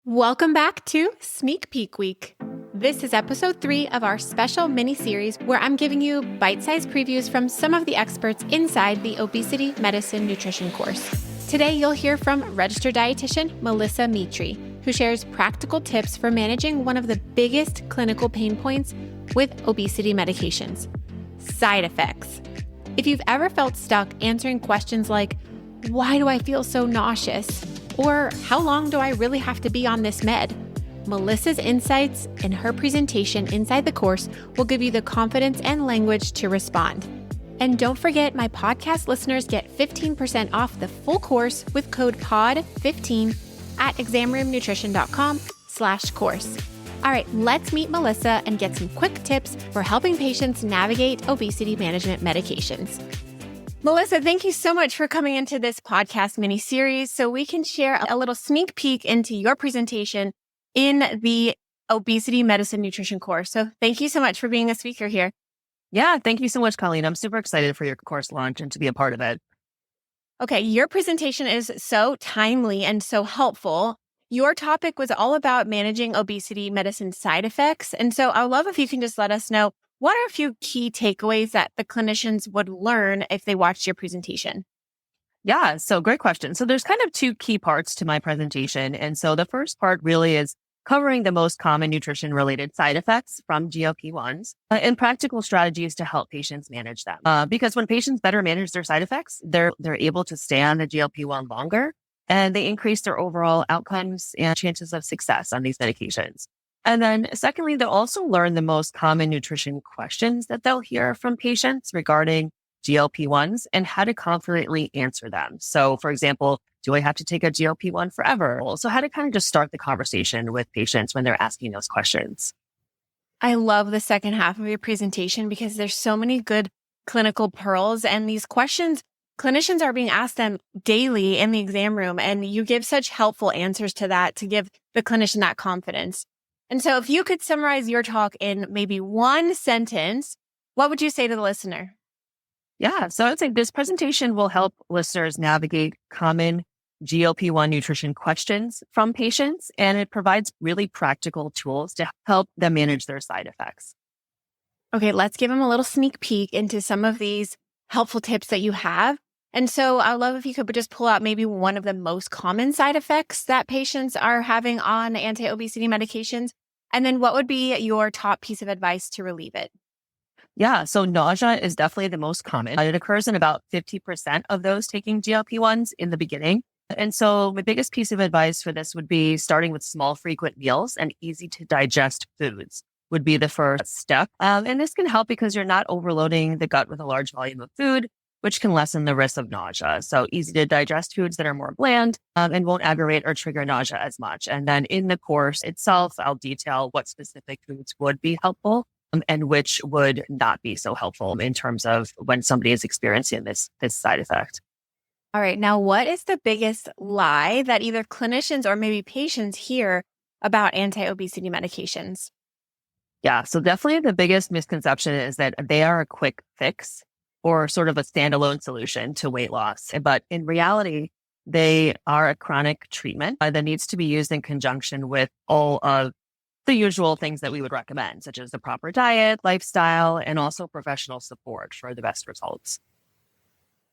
Welcome back to Sneak Peek Week. This is episode 3 of our special mini-series where I'm giving you bite-sized previews from some of the experts inside the Obesity Medicine Nutrition course. Today, you'll hear from registered dietitian Melissa Mitri, who shares practical tips for managing one of the biggest clinical pain points with obesity medications: side effects. If you've ever felt stuck answering questions like, why do I feel so nauseous? Or how long do I really have to be on this med? Melissa's insights and her presentation inside the course will give you the confidence and language to respond. And don't forget, my podcast listeners get 15% off the full course with code POD15 at examroomnutrition.com/course. All right, let's meet Melissa and get some quick tips for helping patients navigate obesity management medications. Melissa, thank you so much for coming into this podcast mini-series so we can share a little sneak peek into your presentation in the Obesity Medicine Nutrition course. So thank you so much for being a speaker here. Yeah, thank you so much, Colleen. I'm super excited for your course launch and to be a part of it. Okay, your presentation is so timely and so helpful. Your topic was all about managing obesity medicine side effects. And so I'd love if you can just let us know, what are a few key takeaways that the clinicians would learn if they watched your presentation? Yeah, so great question. So there's kind of two key parts to my presentation. And so the first part really is covering the most common nutrition-related side effects from GLP-1s and practical strategies to help patients manage them. Because when patients better manage their side effects, they're able to stay on the GLP-1 longer, and they increase their overall outcomes and chances of success on these medications. And then secondly, they'll also learn the most common nutrition questions that they'll hear from patients regarding GLP-1s and how to confidently answer them. So for example, do I have to take a GLP-1 forever? So how to kind of just start the conversation with patients when they're asking those questions. I love the second half of your presentation because there's so many good clinical pearls, and these questions, clinicians are being asked them daily in the exam room, and you give such helpful answers to that to give the clinician that confidence. And so if you could summarize your talk in maybe one sentence, what would you say to the listener? Yeah, so I would say this presentation will help listeners navigate common GLP-1 nutrition questions from patients, and it provides really practical tools to help them manage their side effects. Okay, let's give them a little sneak peek into some of these helpful tips that you have. And so I'd love if you could just pull out maybe one of the most common side effects that patients are having on anti-obesity medications. And then what would be your top piece of advice to relieve it? Yeah, so nausea is definitely the most common. It occurs in about 50% of those taking GLP-1s in the beginning. And so my biggest piece of advice for this would be starting with small, frequent meals and easy to digest foods would be the first step. And this can help because you're not overloading the gut with a large volume of food, which can lessen the risk of nausea. So easy to digest foods that are more bland and won't aggravate or trigger nausea as much. And then in the course itself, I'll detail what specific foods would be helpful and which would not be so helpful in terms of when somebody is experiencing this side effect. All right. Now, what is the biggest lie that either clinicians or maybe patients hear about anti-obesity medications? Yeah, so definitely the biggest misconception is that they are a quick fix or sort of a standalone solution to weight loss. But in reality, they are a chronic treatment that needs to be used in conjunction with all of the usual things that we would recommend, such as the proper diet, lifestyle, and also professional support for the best results.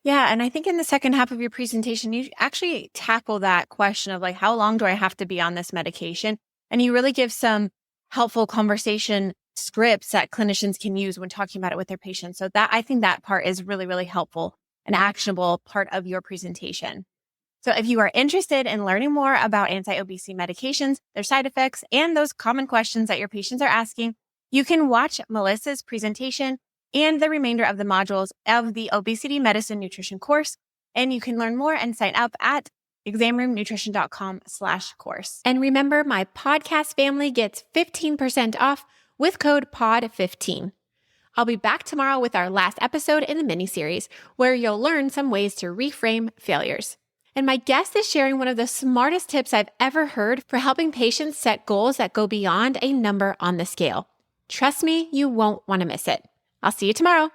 Yeah. And I think in the second half of your presentation, you actually tackle that question of like, how long do I have to be on this medication? And you really give some helpful conversation scripts that clinicians can use when talking about it with their patients. So that I think that part is really, really helpful and actionable part of your presentation. So if you are interested in learning more about anti-obesity medications, their side effects, and those common questions that your patients are asking, you can watch Melissa's presentation and the remainder of the modules of the Obesity Medicine Nutrition course. And you can learn more and sign up at examroomnutrition.com/course. And remember, my podcast family gets 15% off with code POD15. I'll be back tomorrow with our last episode in the mini-series, where you'll learn some ways to reframe failures. And my guest is sharing one of the smartest tips I've ever heard for helping patients set goals that go beyond a number on the scale. Trust me, you won't want to miss it. I'll see you tomorrow.